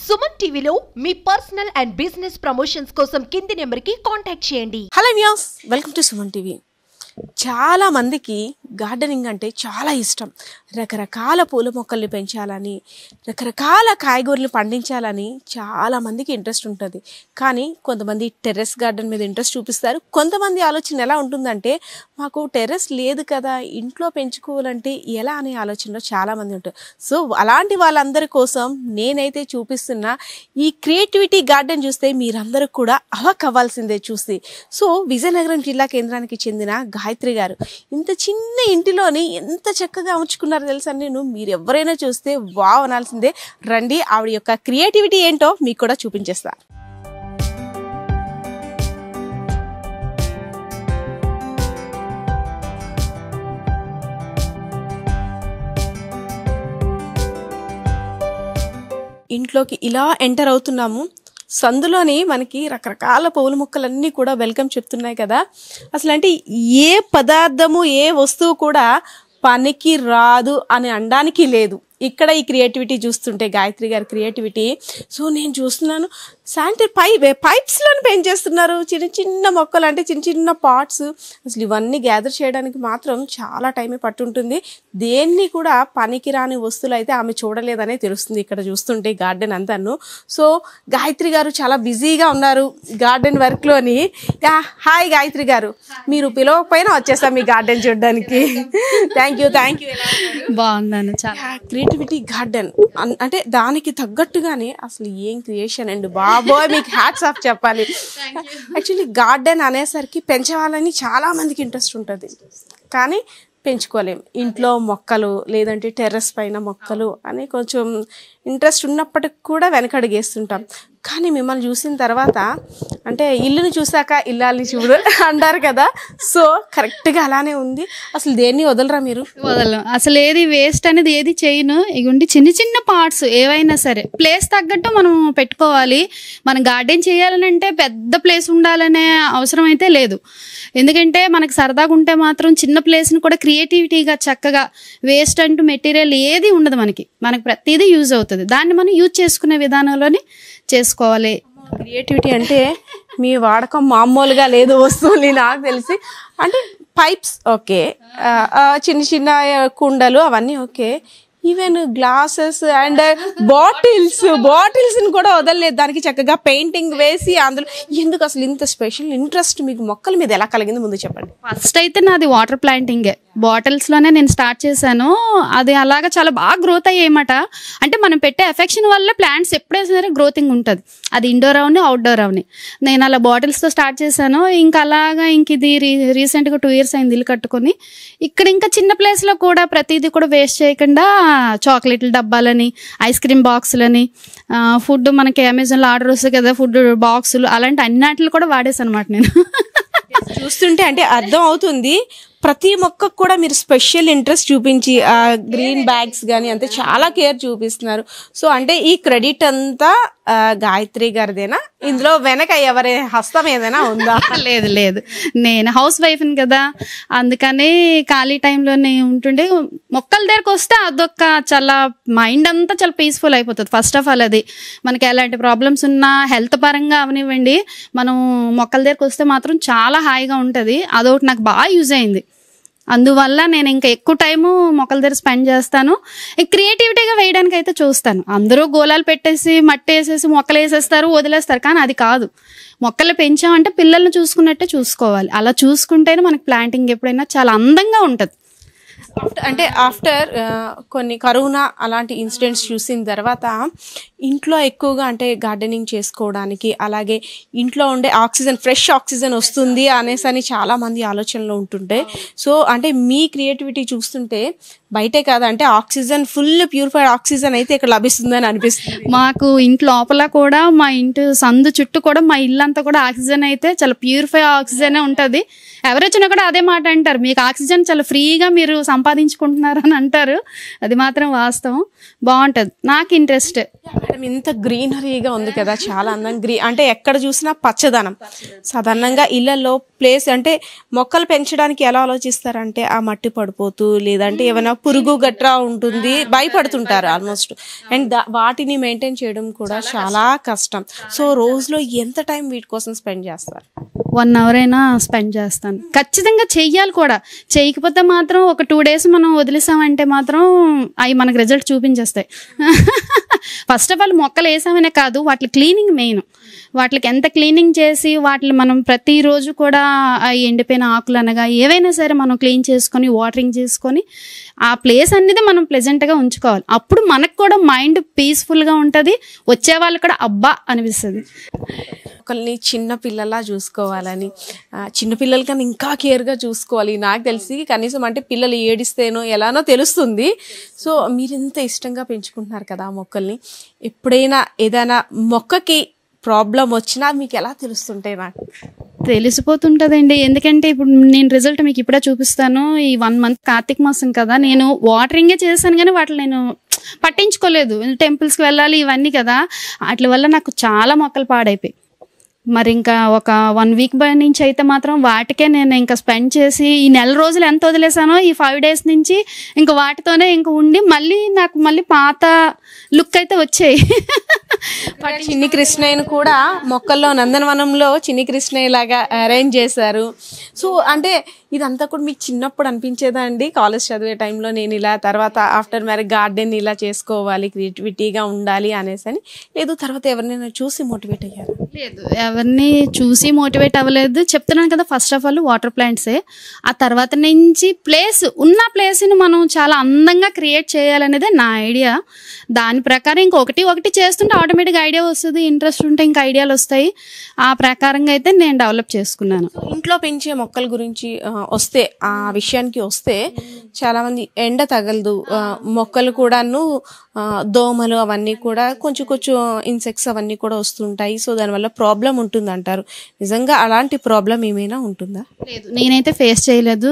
సుమన్ టీవీలో మీ personal and business promotions కోసం కింది నెంబర్కి కాంటాక్ట్ చేయండి. Hello viewers, welcome to Suman TV. చాలా మందికి గార్డెనింగ్ అంటే చాలా ఇష్టం. రకరకాల పూల మొక్కల్ని పెంచాలని, రకరకాల కాయగూరలు పండించాలని చాలా మందికి ఇంట్రెస్ట్ ఉంటుంది. కానీ కొంతమంది టెర్రస్ గార్డెన్ మీద ఇంట్రెస్ట్ చూపిస్తారు. కొంతమంది ఆలోచన ఎలా ఉంటుందంటే, మాకు టెర్రస్ లేదు కదా, ఇంట్లో పెంచుకోవాలంటే ఎలా అనే ఆలోచనలో చాలామంది ఉంటారు. సో అలాంటి వాళ్ళందరి కోసం నేనైతే చూపిస్తున్న ఈ క్రియేటివిటీ గార్డెన్ చూస్తే మీరందరూ కూడా అవాక్ అవ్వాల్సిందే చూసి. సో విజయనగరం జిల్లా కేంద్రానికి చెందిన గాయత్రి గారు ఇంత చిన్న ఇంటిలోని ఎంత చక్కగా అమర్చుకున్నారో తెలుసా. మీరు ఎవరైనా చూస్తే వావ్ అనాల్సిందే. రండి, ఆవిడ యొక్క క్రియేటివిటీ ఏంటో మీకు కూడా చూపించేస్తా. ఇంట్లోకి ఇలా ఎంటర్ అవుతున్నాము. సందులోని మనకి రకరకాల పూల మొక్కలన్నీ కూడా వెల్కమ్ చెప్తున్నాయి కదా. అసలు అంటే ఏ పదార్థము ఏ వస్తువు కూడా పనికి రాదు అని అనడానికి లేదు ఇక్కడ ఈ క్రియేటివిటీ చూస్తుంటే, గాయత్రి గారి క్రియేటివిటీ. సో నేను చూస్తున్నాను శానిటరీ పైప్స్లోని పెంచేస్తున్నారు చిన్న చిన్న మొక్కలు, అంటే చిన్న చిన్న పాట్స్. అసలు ఇవన్నీ గ్యాదర్ చేయడానికి మాత్రం చాలా టైమే పట్టుంటుంది. దేన్ని కూడా పనికిరాని వస్తువులు అయితే ఆమె చూడలేదనే తెలుస్తుంది ఇక్కడ చూస్తుంటే గార్డెన్ అంతాను. సో గాయత్రి గారు చాలా బిజీగా ఉన్నారు గార్డెన్ వర్క్లోని. హాయ్ గాయత్రి గారు, మీరు పిలవకపోయినా వచ్చేస్తాం మీ గార్డెన్ చూడడానికి. Thank you. బాగున్నాను. చాలా క్రియేటివిటీ గార్డెన్ అంటే దానికి తగ్గట్టుగానే అసలు ఏం క్రియేషన్ అండి బాబోయ్, మీకు హ్యాట్స్ ఆఫ్ చెప్పాలి. యాక్చువల్లీ గార్డెన్ అనేసరికి పెంచాలని చాలా మందికి ఇంట్రెస్ట్ ఉంటుంది, కానీ పెంచుకోలేం. ఇంట్లో మొక్కలు లేదంటే టెర్రస్ పైన మొక్కలు అని కొంచెం ఇంట్రెస్ట్ ఉన్నప్పటికి కూడా వెనకడుగేస్తుంటాం. కానీ మిమ్మల్ని చూసిన తర్వాత, అంటే ఇల్లుని చూసాక ఇల్లాలని చూడు అంటారు కదా. సో కరెక్ట్గా అలానే ఉంది. అసలు దేన్ని వదలరా మీరు? వదలం. అసలు ఏది వేస్ట్ అనేది ఏది చేయను. ఇగుండి చిన్న చిన్న పార్ట్స్ ఏవైనా సరే ప్లేస్ తగ్గట్టు మనం పెట్టుకోవాలి. మనం గార్డెన్ చేయాలనంటే పెద్ద ప్లేస్ ఉండాలనే అవసరం అయితే లేదు. ఎందుకంటే మనకు సరదాగా ఉంటే మాత్రం చిన్న ప్లేస్ని కూడా క్రియేటివిటీగా చక్కగా వేస్ట్ అంటూ మెటీరియల్ ఏది ఉండదు. మనకి ప్రతిదీ యూజ్ అవుతుంది. దాన్ని మనం యూజ్ చేసుకునే విధానంలోనే చేసుకోవాలి. క్రియేటివిటీ అంటే మీ వాడకం మామూలుగా లేదు వస్తువులు నాకు తెలిసి. అంటే పైప్స్ ఓకే, చిన్న చిన్న కుండలు అవన్నీ ఓకే, ఈవెన్ గ్లాసెస్ అండ్ బాటిల్స్ని కూడా వదలలేదు. దానికి చక్కగా పెయింటింగ్ వేసి అందులో ఎందుకు అసలు ఇంత స్పెషల్ ఇంట్రెస్ట్ మీకు మొక్కల మీద ఎలా కలిగింది ముందు చెప్పండి. ఫస్ట్ అయితే నాది వాటర్ ప్లాంటింగే. బాటిల్స్లోనే నేను స్టార్ట్ చేశాను. అది అలాగా చాలా బాగా గ్రోత్ అయ్యాయన్నమాట. అంటే మనం పెట్టే ఎఫెక్షన్ వల్ల ప్లాంట్స్ ఎప్పుడైనా సరే గ్రోతింగ్ ఉంటుంది. అది ఇండోర్ అవని అవుట్డోర్ అవని. నేను అలా బాటిల్స్తో స్టార్ట్ చేశాను. ఇంకా అలాగా ఇది రీసెంట్గా 2 years అయింది ఇల్లు కట్టుకొని. ఇక్కడ ఇంకా చిన్న ప్లేస్లో కూడా ప్రతిదీ కూడా వేస్ట్ చేయకుండా చాక్లెట్ల డబ్బాలని, ఐస్ క్రీమ్ బాక్సులని, ఫుడ్ మనకి అమెజాన్లో ఆర్డర్ వస్తుంది కదా ఫుడ్ బాక్సులు, అలాంటి అన్నిటిని కూడా వాడేసాను అనమాట నేను. చూస్తుంటే అంటే అర్థం అవుతుంది ప్రతి మొక్కకు కూడా మీరు స్పెషల్ ఇంట్రెస్ట్ చూపించి గ్రీన్ బ్యాగ్స్ కానీ అంతే చాలా కేర్ చూపిస్తున్నారు. సో అంటే ఈ క్రెడిట్ అంతా గాయత్రి గారిదేనా? ఇందులో వెనక ఎవరి హస్తం ఏదైనా ఉందా? లేదు, నేను హౌస్ వైఫ్ని కదా, అందుకని ఖాళీ టైంలోనే ఉంటుండే. మొక్కల దగ్గరకు వస్తే అదొక చాలా మైండ్ అంతా చాలా పీస్ఫుల్ అయిపోతుంది. ఫస్ట్ ఆఫ్ ఆల్ అది మనకి ఎలాంటి ప్రాబ్లమ్స్ ఉన్నా హెల్త్ పరంగా అవనివ్వండి, మనం మొక్కల దగ్గరకు వస్తే మాత్రం చాలా హాయిగా ఉంటుంది. అదొకటి నాకు బాగా యూజ్ అయింది. అందువల్ల నేను ఇంకా ఎక్కువ టైము మొక్కల దగ్గర స్పెండ్ చేస్తాను. క్రియేటివిటీగా వేయడానికి అయితే చూస్తాను. అందరూ గోళాలు పెట్టేసి మట్టి వేసేసి మొక్కలు వేసేస్తారు, వదిలేస్తారు. కానీ అది కాదు. మొక్కలు పెంచామంటే పిల్లల్ని చూసుకున్నట్టే చూసుకోవాలి. అలా చూసుకుంటేనే మనకి ప్లాంటింగ్ ఎప్పుడైనా చాలా అందంగా ఉంటుంది. అంటే ఆఫ్టర్ కొన్ని కరోనా అలాంటి ఇన్సిడెంట్స్ చూసిన తర్వాత ఇంట్లో ఎక్కువగా అంటే గార్డెనింగ్ చేసుకోవడానికి, అలాగే ఇంట్లో ఉండే ఆక్సిజన్ ఫ్రెష్ ఆక్సిజన్ వస్తుంది అనేసి చాలామంది ఆలోచనలో ఉంటుంటే, సో అంటే మీ క్రియేటివిటీ చూస్తుంటే బయటే కాదు అంటే ఆక్సిజన్ ఫుల్ ప్యూరిఫైడ్ ఆక్సిజన్ అయితే ఇక్కడ లభిస్తుందని అనిపిస్తుంది మాకు. ఇంటి లోపల కూడా మా ఇంటి సందు చుట్టూ కూడా మా ఇల్లంతా కూడా ఆక్సిజన్ అయితే చాలా ప్యూరిఫై ఆక్సిజనే ఉంటుంది. ఎవరు వచ్చినా కూడా అదే మాట అంటారు, మీకు ఆక్సిజన్ చాలా ఫ్రీగా మీరు సంపాదించుకుంటున్నారు అని అంటారు. అది మాత్రం వాస్తవం. బాగుంటుంది, నాకు ఇంట్రెస్ట్. మేడం ఇంత గ్రీనరీగా ఉంది కదా, చాలా అందంగా అంటే ఎక్కడ చూసినా పచ్చదనం. సాధారణంగా ఇళ్లలో ప్లేస్ అంటే మొక్కలు పెంచడానికి ఎలా ఆలోచిస్తారంటే ఆ మట్టి పడిపోతూ లేదంటే ఏమైనా పురుగు గట్రా ఉంటుంది, భయపడుతుంటారు ఆల్మోస్ట్. అండ్ వాటిని మెయింటైన్ చేయడం కూడా చాలా కష్టం. సో రోజులో ఎంత టైం వీటి కోసం స్పెండ్ చేస్తారు? 1 hour అయినా స్పెండ్ చేస్తాను. ఖచ్చితంగా చెయ్యాలి కూడా. చేయకపోతే మాత్రం ఒక 2 days మనం వదిలేసామంటే మాత్రం అవి మనకు రిజల్ట్ చూపించేస్తాయి. ఫస్ట్ ఆఫ్ ఆల్ మొక్కలు వేసామనే కాదు, వాటి క్లీనింగ్ మెయిన్. వాటికి ఎంత క్లీనింగ్ చేసి వాటిని మనం ప్రతిరోజు కూడా ఎండిపోయిన ఆకులు అనగా ఏవైనా సరే మనం క్లీన్ చేసుకొని వాటరింగ్ చేసుకొని ఆ ప్లేస్ అనేది మనం ప్లెజెంట్గా ఉంచుకోవాలి. అప్పుడు మనకు కూడా మైండ్ పీస్ఫుల్గా ఉంటుంది, వచ్చే వాళ్ళు కూడా అబ్బా అనిపిస్తుంది. ఒకరిని చిన్న పిల్లలా చూసుకోవాలని, చిన్నపిల్లల కన్నా ఇంకా కేర్గా చూసుకోవాలి. నాకు తెలిసి కనీసం అంటే పిల్లలు ఏడిస్తేనో ఎలానో తెలుస్తుంది. సో మీరు ఇంత ఇష్టంగా పెంచుకుంటున్నారు కదా మొక్కల్ని, ఎప్పుడైనా ఏదైనా మొక్కకి ప్రాబ్లం వచ్చినా మీకు ఎలా తెలుస్తుంటాయి? నాకు తెలిసిపోతుంటుందండి. ఎందుకంటే ఇప్పుడు నేను రిజల్ట్ మీకు ఇప్పుడే చూపిస్తాను. ఈ 1 month కార్తీక మాసం కదా, నేను వాటరింగే చేశాను కానీ వాటిని నేను పట్టించుకోలేదు. టెంపుల్స్కి వెళ్ళాలి ఇవన్నీ కదా, వాటి వల్ల నాకు చాలా మొక్కలు పాడైపోయి. మరి ఇంకా ఒక 1 week నుంచి అయితే మాత్రం వాటికే నేను ఇంకా స్పెండ్ చేసి ఈ నెల రోజులు ఎంత వదిలేసానో ఈ 5 days నుంచి ఇంకా వాటితోనే ఇంకా ఉండి మళ్ళీ పాత లుక్ అయితే వచ్చాయి. చిన్ని కృష్ణయ్యను కూడా మొక్కల్లో నందనవనంలో చిన్ని కృష్ణయ్య లాగా అరేంజ్ చేశారు. సో అంటే ఇదంతా కూడా మీకు చిన్నప్పుడు అనిపించేదా అండి? కాలేజ్ చదివే టైంలో నేను ఇలా, తర్వాత ఆఫ్టర్ మ్యారేజ్ గార్డెన్ ఇలా చేసుకోవాలి, క్రియేటివిటీగా ఉండాలి అనేసి అని, లేదు తర్వాత ఎవరినైనా చూసి మోటివేట్ అయ్యారు? లేదు, ఎవరిని చూసి మోటివేట్ అవ్వలేదు. చెప్తున్నాను కదా, ఫస్ట్ ఆఫ్ ఆల్ వాటర్ ప్లాంట్సే. ఆ తర్వాత నుంచి ఉన్న ప్లేస్ని మనం చాలా అందంగా క్రియేట్ చేయాలనేదే నా ఐడియా. దాని ప్రకారం ఇంకొకటి చేస్తుంటే ఆటోమేటిక్గా ఐడియా వస్తుంది, ఇంట్రెస్ట్ ఉంటే ఇంకా ఐడియాలు వస్తాయి. ఆ ప్రకారంగా అయితే నేను డెవలప్ చేసుకున్నాను. ఇంట్లో పెంచే మొక్కల గురించి వస్తే, ఆ విషయానికి వస్తే, చాలామంది ఎండ తగలదు, మొక్కలు కూడాను దోమలు అవన్నీ కూడా కొంచెం ఇన్సెక్ట్స్ అవన్నీ కూడా వస్తుంటాయి. సో దానివల్ల ప్రాబ్లం ఉంటుంది అంటారు. నిజంగా అలాంటి ప్రాబ్లం ఏమైనా ఉంటుందా? లేదు, నేనైతే ఫేస్ చేయలేదు.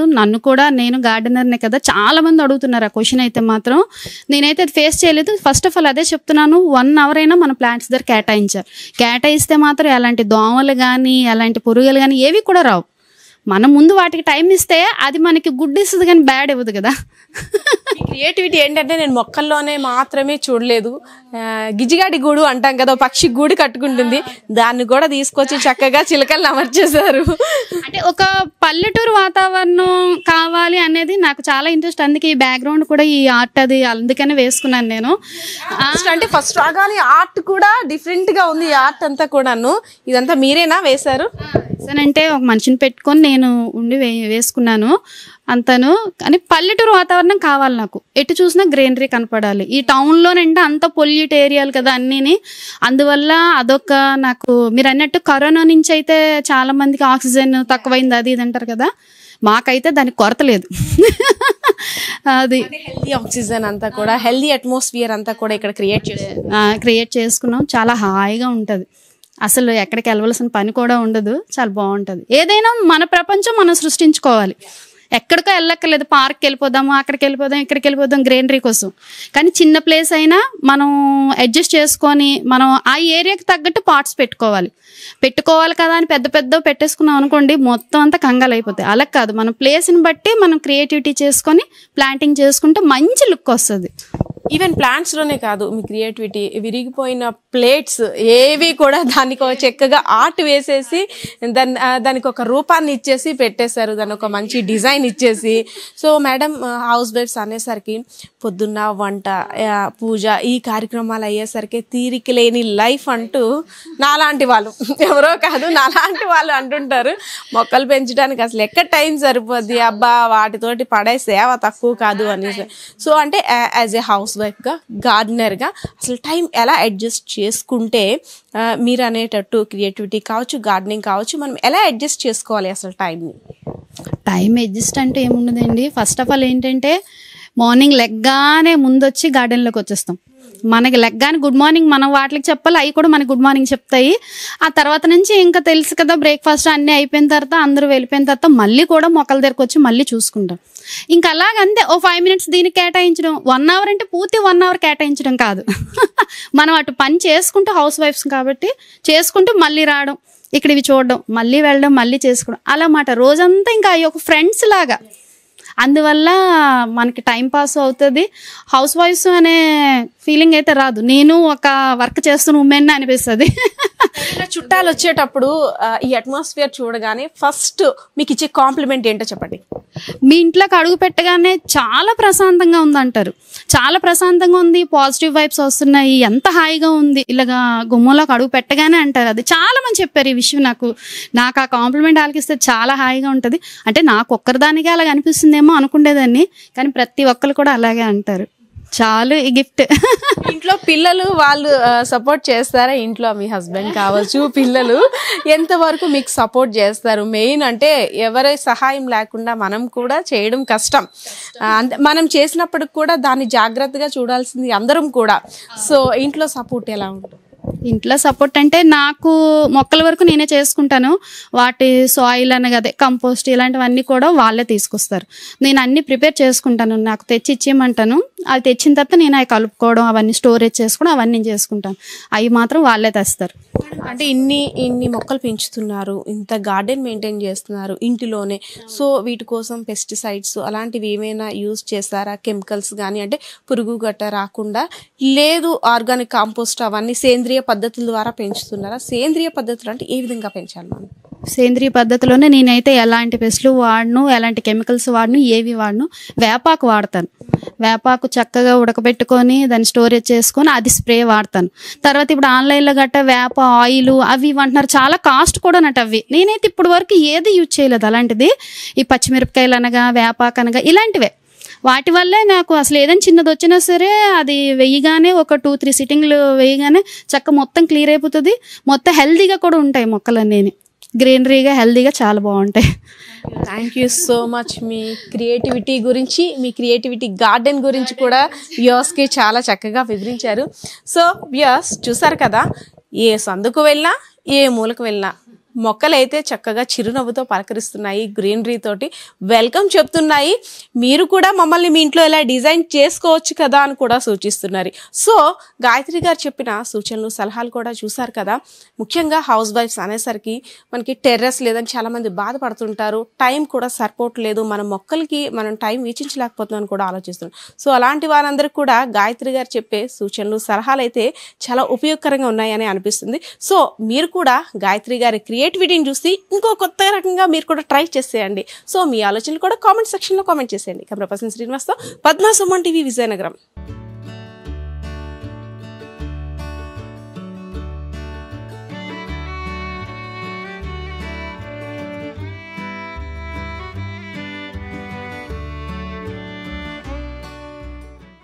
నేను గార్డెనర్నే కదా, చాలా మంది అడుగుతున్నారు ఆ క్వశ్చన్. అయితే మాత్రం నేనైతే అది ఫేస్ చేయలేదు. ఫస్ట్ ఆఫ్ ఆల్ అదే చెప్తున్నాను, 1 hour అయినా మన ప్లాంట్స్ దగ్గర కేటాయిస్తే మాత్రం ఎలాంటి దోమలు కానీ ఎలాంటి పురుగులు కానీ ఏవి కూడా రావు. మనం ముందు వాటికి టైం ఇస్తే అది మనకి గుడ్ ఇస్తుంది కానీ బ్యాడ్ ఇవ్వదు కదా. క్రియేటివిటీ ఏంటంటే నేను మొక్కల్లోనే మాత్రమే చూడలేదు, గిజిగాడి గూడు అంటాం కదా, పక్షి గూడు కట్టుకుంటుంది, దాన్ని కూడా తీసుకొచ్చి చక్కగా చిలకలు అమర్చేశారు. అంటే ఒక పల్లెటూరు వాతావరణం కావాలి అనేది నాకు చాలా ఇంట్రెస్ట్. అందుకే ఈ బ్యాక్గ్రౌండ్ కూడా ఈ ఆర్ట్ అది అందుకనే వేసుకున్నాను నేను. అంటే ఫస్ట్ రాగానే ఆర్ట్ కూడా డిఫరెంట్ గా ఉంది. ఆర్ట్ అంతా కూడాను ఇదంతా మీరేనా వేశారు? అంటే ఒక మనిషిని పెట్టుకొని నేను ఉండి వేసుకున్నాను అంతను. కానీ పల్లెటూరు వాతావరణం కావాలి నాకు, ఎటు చూసినా గ్రీనరీ కనపడాలి. ఈ టౌన్లోనంటే అంత పొల్యూట్ ఏరియాలు కదా అన్నీని, అందువల్ల అదొక నాకు, మీరు అన్నట్టు కరోనా నుంచి అయితే చాలా మందికి ఆక్సిజన్ తక్కువైంది అది ఇది అంటారు కదా, మాకైతే దానికి కొరత లేదు. అది హెల్దీ ఆక్సిజన్ అంతా కూడా, హెల్దీ అట్మాస్ఫియర్ అంతా కూడా ఇక్కడ క్రియేట్ చేసుకున్నాం. చాలా హాయిగా ఉంటుంది, అసలు ఎక్కడికి వెళ్ళవలసిన పని కూడా ఉండదు, చాలా బాగుంటుంది. ఏదైనా మన ప్రపంచం మనం సృష్టించుకోవాలి, ఎక్కడికో వెళ్ళక్కర్లేదు. పార్క్కి వెళ్ళిపోదాము, అక్కడికి వెళ్ళిపోదాం, ఇక్కడికి వెళ్ళిపోదాం గ్రీనరీ కోసం. కానీ చిన్న ప్లేస్ అయినా మనం అడ్జస్ట్ చేసుకొని మనం ఆ ఏరియాకి తగ్గట్టు పార్ట్స్ పెట్టుకోవాలి కదా అని పెద్ద పెట్టేసుకున్నాం అనుకోండి, మొత్తం అంతా కంగాలు అయిపోతాయి. అలా కాదు, మన ప్లేస్ని బట్టి మనం క్రియేటివిటీ చేసుకొని ప్లాంటింగ్ చేసుకుంటే మంచి లుక్ వస్తుంది. ఈవెన్ ప్లాంట్స్ లోనే కాదు, మీ క్రియేటివిటీ విరిగిపోయిన ప్లేట్స్ ఏవి కూడా దానికి ఒక చక్కగా ఆర్ట్ వేసేసి దానికి ఒక రూపాన్ని ఇచ్చేసి పెట్టేశారు, దాని ఒక మంచి డిజైన్ ఇచ్చేసి. సో మేడం, హౌస్ వైఫ్స్ అనేసరికి పొద్దున్న వంట, పూజ, ఈ కార్యక్రమాలు అయ్యేసరికి తీరిక లేని లైఫ్ అంటూ నాలాంటి వాళ్ళు, ఎవరో కాదు నాలాంటి వాళ్ళు అంటుంటారు, మొక్కలు పెంచడానికి అసలు ఎక్కడ టైం సరిపోద్ది, అబ్బా వాటితోటి పడే సేవ తక్కువ కాదు అనేసి. సో అంటే యాజ్ ఏ హౌస్ వైఫ్గా, గార్డెనర్గా అసలు టైం ఎలా అడ్జస్ట్ చేసుకుంటే, మీరు అనేటట్టు క్రియేటివిటీ కావచ్చు, గార్డెనింగ్ కావచ్చు, మనం ఎలా అడ్జస్ట్ చేసుకోవాలి అసలు టైం అడ్జస్ట్ అంటే ఏముండదండి. ఫస్ట్ ఆఫ్ ఆల్ ఏంటంటే మార్నింగ్ లెగ్గానే ముందొచ్చి గార్డెన్లోకి వచ్చేస్తాం. మనకి లెగ్గానే గుడ్ మార్నింగ్ మనం వాటికి చెప్పాలి, అవి కూడా మనకి గుడ్ మార్నింగ్ చెప్తాయి. ఆ తర్వాత నుంచి ఇంకా తెలుసు కదా, బ్రేక్ఫాస్ట్ అన్నీ అయిపోయిన తర్వాత అందరూ వెళ్ళిపోయిన తర్వాత మళ్ళీ కూడా మొక్కల దగ్గరకు వచ్చి మళ్ళీ చూసుకుంటాం. ఇంకా అలాగంతే ఓ 5 minutes దీనికి కేటాయించడం. 1 hour అంటే పూర్తి 1 hour కేటాయించడం కాదు. మనం అటు పని చేసుకుంటూ, హౌస్ వైఫ్స్ కాబట్టి చేసుకుంటూ మళ్ళీ రావడం, ఇక్కడ ఇవి చూడడం, మళ్ళీ వెళ్ళడం, మళ్ళీ చేసుకోవడం, అలా మాట రోజంతా ఇంకా ఒక ఫ్రెండ్స్ లాగా అందువల్ల మనకి టైం పాస్ అవుతుంది. హౌస్ వైఫ్స్ అనే ఫీలింగ్ అయితే రాదు, నేను ఒక వర్క్ చేస్తున్న ఉమెన్ అనిపిస్తుంది. చుట్టాలు వచ్చేటప్పుడు ఈ అట్మాస్ఫియర్ చూడగానే ఫస్ట్ మీకు ఇచ్చే కాంప్లిమెంట్ ఏంటో చెప్పండి. మీ ఇంట్లోకి అడుగు పెట్టగానే చాలా ప్రశాంతంగా ఉందంటారు, చాలా ప్రశాంతంగా ఉంది, పాజిటివ్ వైబ్స్ వస్తున్నాయి, ఎంత హాయిగా ఉంది, ఇలాగా గుమ్మంలోకి అడుగు పెట్టగానే అంటారు. అది చాలా మంది చెప్పారు ఈ విషయం. నాకు ఆ కాంప్లిమెంట్ ఆలకిస్తే చాలా హాయిగా ఉంటుంది. అంటే నాకు ఒక్కరిదానికే అలాగ అనిపిస్తుందేమో అనుకునేదాన్ని, కానీ ప్రతి ఒక్కరు కూడా అలాగే అంటారు. చాలు ఈ గిఫ్ట్. ఇంట్లో పిల్లలు వాళ్ళు సపోర్ట్ చేస్తారా? ఇంట్లో మీ హస్బెండ్ కావచ్చు, పిల్లలు ఎంతవరకు మీకు సపోర్ట్ చేస్తారు? మెయిన్ అంటే ఎవరి సహాయం లేకుండా మనం కూడా చేయడం కష్టం. మనం చేసినప్పటికి కూడా దాన్ని జాగ్రత్తగా చూడాల్సింది అందరం కూడా. సో ఇంట్లో సపోర్ట్ ఎలా ఉంటుంది? ఇంట్లో సపోర్ట్ అంటే నాకు మొక్కల వరకు నేనే చేసుకుంటాను. వాటి సాయిల్ అనగా అదే కంపోస్ట్ ఇలాంటివన్నీ కూడా వాళ్ళే తీసుకొస్తారు. నేను అన్ని ప్రిపేర్ చేసుకుంటాను, నాకు తెచ్చి ఇచ్చేయమంటాను. అది తెచ్చిన తర్వాత నేను అవి కలుపుకోవడం, అవన్నీ స్టోరేజ్ చేసుకోవడం అవన్నీ చేసుకుంటాను. అవి మాత్రం వాళ్ళే తెస్తారు. అంటే ఇన్ని మొక్కలు పెంచుతున్నారు, ఇంత గార్డెన్ మెయింటైన్ చేస్తున్నారు ఇంటిలోనే. సో వీటి కోసం పెస్టిసైడ్స్ అలాంటివి ఏమైనా యూజ్ చేస్తారా? కెమికల్స్ కానీ, అంటే పురుగు గట్ట రాకుండా, లేదు ఆర్గానిక్ కాంపోస్ట్ అవన్నీ సేంద్రియ పద్ధతుల ద్వారా పెంచుతున్నారా? సేంద్రియ పద్ధతులు అంటే ఏ విధంగా పెంచాలి మనం? సేంద్రియ పద్ధతిలోనే నేనైతే ఎలాంటి పెస్టులు వాడను, ఎలాంటి కెమికల్స్ వాడను, ఏవి వాడను. వేపాకు వాడతాను. వేపాకు చక్కగా ఉడకబెట్టుకొని దాన్ని స్టోరేజ్ చేసుకొని అది స్ప్రే వాడతాను. తర్వాత ఇప్పుడు ఆన్లైన్లో గట్ట వేప ఆయిల్ అవి అంటున్నారు, చాలా కాస్ట్ కూడా నట అవి. నేనైతే ఇప్పుడు వరకు ఏది యూజ్ చేయలేదు అలాంటిది. ఈ పచ్చిమిరపకాయలు అనగా వేపాకు అనగా ఇలాంటివే, వాటి వల్లే నాకు అసలు ఏదైనా చిన్నది వచ్చినా సరే అది వేయగానే ఒక 2-3 సిట్టింగ్లు వేయగానే చక్క మొత్తం క్లియర్ అయిపోతుంది. మొత్తం హెల్తీగా కూడా ఉంటాయి మొక్కలన్నీ, గ్రీనరీగా హెల్తీగా చాలా బాగుంటాయి. Thank you so much. Me creativity గురించి, మీ క్రియేటివిటీ గార్డెన్ గురించి కూడా వ్యూవర్స్కి చాలా చక్కగా వివరించారు. సో వ్యూవర్స్ చూసారు కదా, ఏ సందుకు వెళ్ళినా ఏ మూలకు వెళ్ళినా మొక్కలైతే చక్కగా చిరునవ్వుతో పలకరిస్తున్నాయి, గ్రీనరీ తోటి వెల్కమ్ చెప్తున్నాయి. మీరు కూడా మమ్మల్ని మీ ఇంట్లో ఎలా డిజైన్ చేసుకోవచ్చు కదా అని కూడా సూచిస్తున్నారు. సో గాయత్రి గారు చెప్పిన సూచనలు సలహాలు కూడా చూసారు కదా. ముఖ్యంగా హౌస్ వైఫ్స్ అనేసరికి మనకి టెర్రస్ లేదని చాలామంది బాధపడుతుంటారు, టైం కూడా సరిపోవట్లేదు, మన మొక్కలకి మనం టైం వీక్షించలేకపోతున్నాం కూడా ఆలోచిస్తున్నాం. సో అలాంటి వారందరికీ కూడా గాయత్రి గారు చెప్పే సూచనలు సలహాలు అయితే చాలా ఉపయోగకరంగా ఉన్నాయని అనిపిస్తుంది. సో మీరు కూడా గాయత్రి గారి క్రియేటివిటీని చూసి ఇంకో కొత్త రకంగా మీరు కూడా ట్రై చేసేయండి. సో మీ ఆలోచనలు కూడా కామెంట్ సెక్షన్లో కామెంట్ చేసేయండి. కెమెరా పర్సన్ శ్రీనివాస్తో పద్మా సుమన్ టీవీ, విజయనగరం.